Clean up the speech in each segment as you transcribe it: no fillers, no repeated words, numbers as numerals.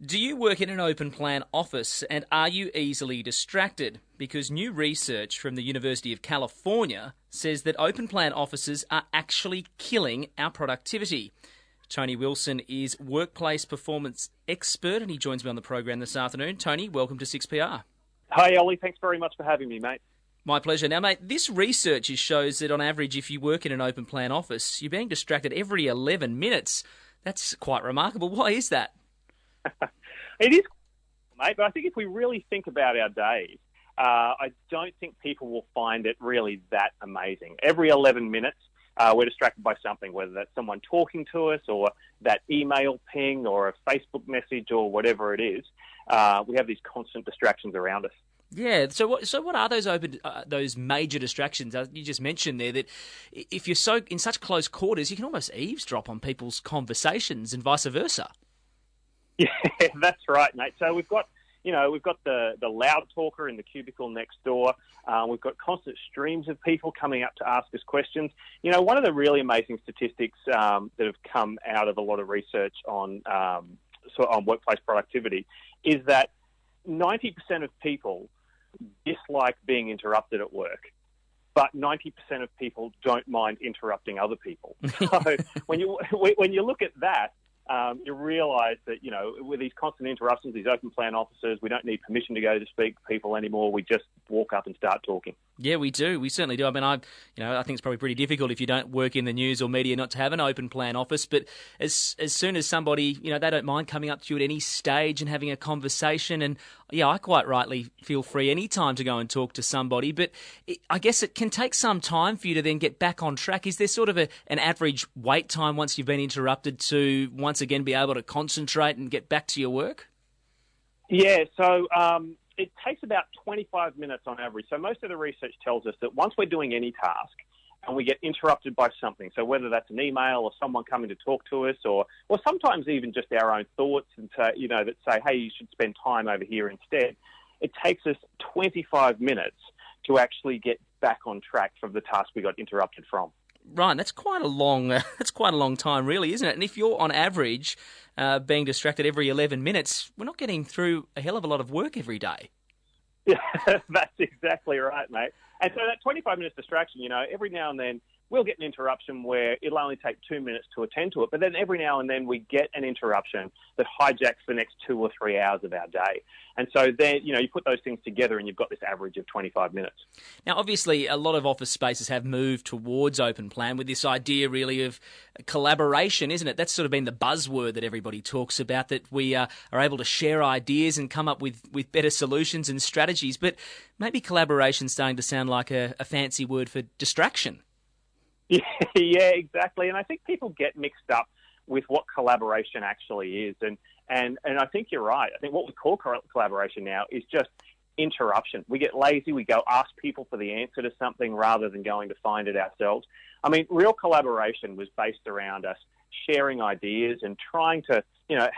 Do you work in an open plan office and are you easily distracted? Because new research from the University of California says that open plan offices are actually killing our productivity. Tony Wilson is workplace performance expert and he joins me on the program this afternoon. Tony, welcome to 6PR. Hi, Ollie. Thanks very much for having me, mate. My pleasure. Now, mate, this research shows that on average, if you work in an open plan office, you're being distracted every 11 minutes. That's quite remarkable. Why is that? It is, mate, but I think if we really think about our days, I don't think people will find it really that amazing. Every 11 minutes, we're distracted by something, whether that's someone talking to us or that email ping or a Facebook message or whatever it is. We have these constant distractions around us. Yeah. So what are those major distractions? You just mentioned there that if you're in such close quarters, you can almost eavesdrop on people's conversations and vice versa. Yeah, that's right, mate. So we've got the loud talker in the cubicle next door. We've got constant streams of people coming up to ask us questions. You know, one of the really amazing statistics that have come out of a lot of research on workplace productivity is that 90% of people dislike being interrupted at work, but 90% of people don't mind interrupting other people. So when you look at that, you realise that, you know, with these constant interruptions, these open plan offices, we don't need permission to go to speak to people anymore. We just walk up and start talking. Yeah, we do. We certainly do. I mean, I think it's probably pretty difficult if you don't work in the news or media not to have an open plan office. But as soon as somebody, they don't mind coming up to you at any stage and having a conversation. And yeah, I quite rightly feel free any time to go and talk to somebody. But I guess it can take some time for you to then get back on track. Is there sort of an average wait time once you've been interrupted to once again be able to concentrate and get back to your work? Yeah, so it takes about 25 minutes on average. So most of the research tells us that once we're doing any task and we get interrupted by something, so whether that's an email or someone coming to talk to us or sometimes even just our own thoughts and that say, hey, you should spend time over here instead, it takes us 25 minutes to actually get back on track from the task we got interrupted from. Right, that's quite a long time, really, isn't it? And if you're on average being distracted every 11 minutes, we're not getting through a hell of a lot of work every day. Yeah, that's exactly right, mate. And so that 25 minutes distraction, every now and then we'll get an interruption where it'll only take 2 minutes to attend to it. But then every now and then we get an interruption that hijacks the next 2 or 3 hours of our day. And so then, you put those things together and you've got this average of 25 minutes. Now, obviously, a lot of office spaces have moved towards open plan with this idea really of collaboration, isn't it? That's sort of been the buzzword that everybody talks about, that we are able to share ideas and come up with better solutions and strategies. But maybe collaboration's starting to sound like a fancy word for distraction. Yeah, exactly. And I think people get mixed up with what collaboration actually is. And I think you're right. I think what we call collaboration now is just interruption. We get lazy. We go ask people for the answer to something rather than going to find it ourselves. I mean, real collaboration was based around us sharing ideas and trying to,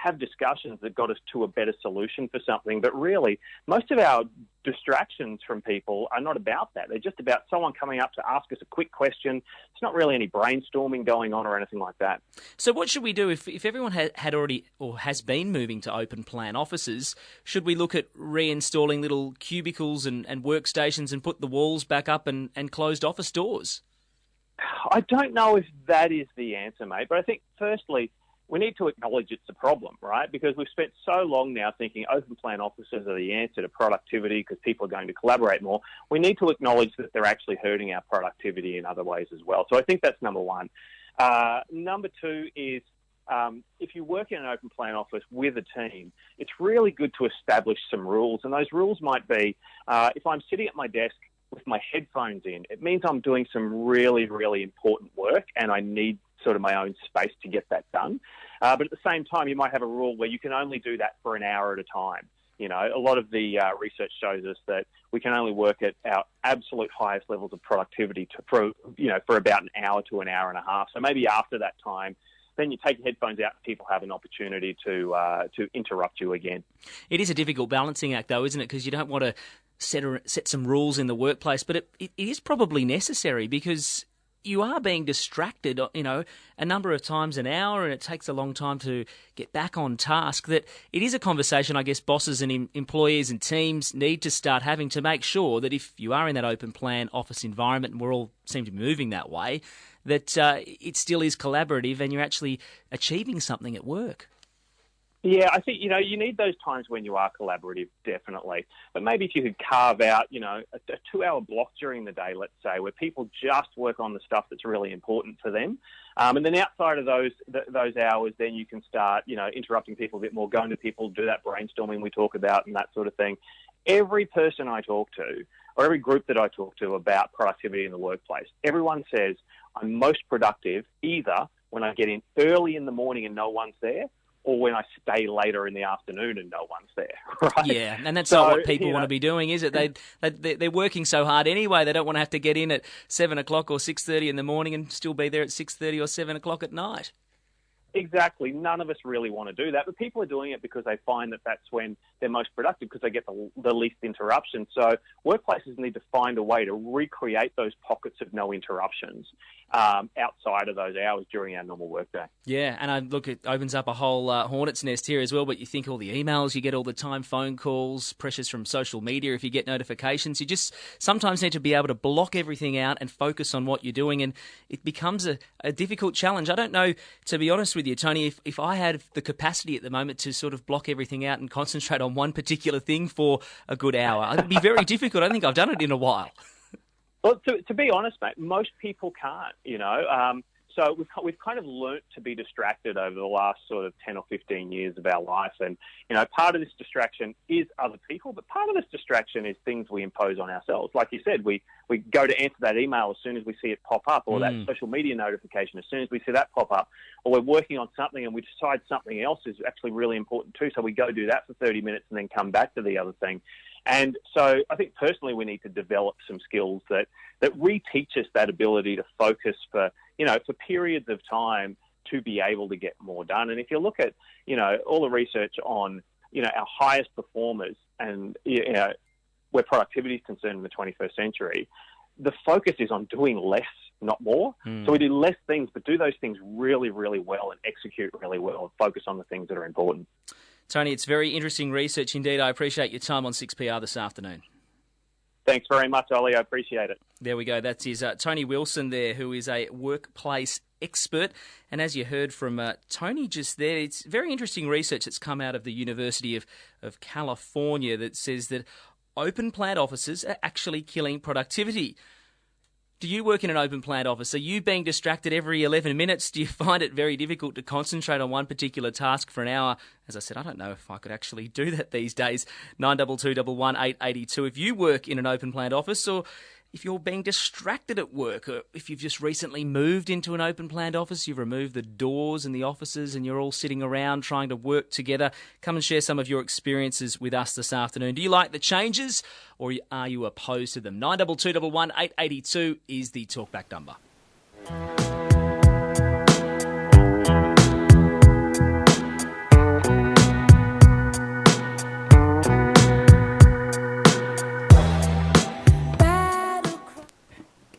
have discussions that got us to a better solution for something. But really, most of our distractions from people are not about that. They're just about someone coming up to ask us a quick question. It's not really any brainstorming going on or anything like that. So what should we do if everyone had already or has been moving to open plan offices? Should we look at reinstalling little cubicles and workstations and put the walls back up and closed office doors? I don't know if that is the answer, mate. But I think, firstly, we need to acknowledge it's a problem, right? Because we've spent so long now thinking open plan offices are the answer to productivity because people are going to collaborate more. We need to acknowledge that they're actually hurting our productivity in other ways as well. So I think that's number one. Number two is if you work in an open plan office with a team, it's really good to establish some rules. And those rules might be, if I'm sitting at my desk with my headphones in, it means I'm doing some really, really important work and I need sort of my own space to get that done. But at the same time, you might have a rule where you can only do that for an hour at a time. A lot of the research shows us that we can only work at our absolute highest levels of productivity for about an hour to an hour and a half. So maybe after that time, then you take your headphones out and people have an opportunity to interrupt you again. It is a difficult balancing act, though, isn't it? Because you don't want to set some rules in the workplace, but it is probably necessary because you are being distracted, a number of times an hour, and it takes a long time to get back on task, that it is a conversation I guess bosses and employees and teams need to start having to make sure that if you are in that open plan office environment, and we're all seem to be moving that way, that it still is collaborative and you're actually achieving something at work. Yeah, I think, you need those times when you are collaborative, definitely. But maybe if you could carve out, a 2-hour block during the day, let's say, where people just work on the stuff that's really important for them. And then outside of those hours, then you can start, interrupting people a bit more, going to people, do that brainstorming we talk about and that sort of thing. Every person I talk to, or every group that I talk to about productivity in the workplace, everyone says I'm most productive either when I get in early in the morning and no one's there, or when I stay later in the afternoon and no one's there, right? Yeah, and that's not what people want to be doing, is it? They're working so hard anyway. They don't want to have to get in at 7 o'clock or 6:30 in the morning and still be there at 6:30 or 7 o'clock at night. Exactly. None of us really want to do that, but people are doing it because they find that that's when they're most productive, because they get the least interruption. So workplaces need to find a way to recreate those pockets of no interruptions outside of those hours during our normal workday. Yeah, and it opens up a whole hornet's nest here as well, but you think all the emails you get all the time, phone calls, pressures from social media, if you get notifications, you just sometimes need to be able to block everything out and focus on what you're doing, and it becomes a difficult challenge. I don't know, to be honest with you, Tony, if I had the capacity at the moment to sort of block everything out and concentrate on one particular thing for a good hour, it'd be very difficult. I don't think I've done it in a while. Well, to be honest, mate, most people can't, So we've kind of learnt to be distracted over the last sort of 10 or 15 years of our life. And, part of this distraction is other people, but part of this distraction is things we impose on ourselves. Like you said, we go to answer that email as soon as we see it pop up, or that social media notification as soon as we see that pop up, or we're working on something and we decide something else is actually really important too. So we go do that for 30 minutes and then come back to the other thing. And so I think personally we need to develop some skills that reteach us that ability to focus for periods of time to be able to get more done. And if you look at, all the research on, our highest performers and, where productivity is concerned in the 21st century, the focus is on doing less, not more. So we do less things, but do those things really, really well and execute really well and focus on the things that are important. Tony, it's very interesting research indeed. I appreciate your time on 6PR this afternoon. Thanks very much, Ollie. I appreciate it. There we go. That's Tony Wilson there, who is a workplace expert. And as you heard from Tony just there, it's very interesting research that's come out of the University of California that says that open plan offices are actually killing productivity. Do you work in an open plan office? Are you being distracted every 11 minutes? Do you find it very difficult to concentrate on one particular task for an hour? As I said, I don't know if I could actually do that these days. 922 118 882. If you work in an open plan office, or if you're being distracted at work, or if you've just recently moved into an open planned office, you've removed the doors and the offices and you're all sitting around trying to work together, come and share some of your experiences with us this afternoon. Do you like the changes, or are you opposed to them? 922 118 882 is the talkback number.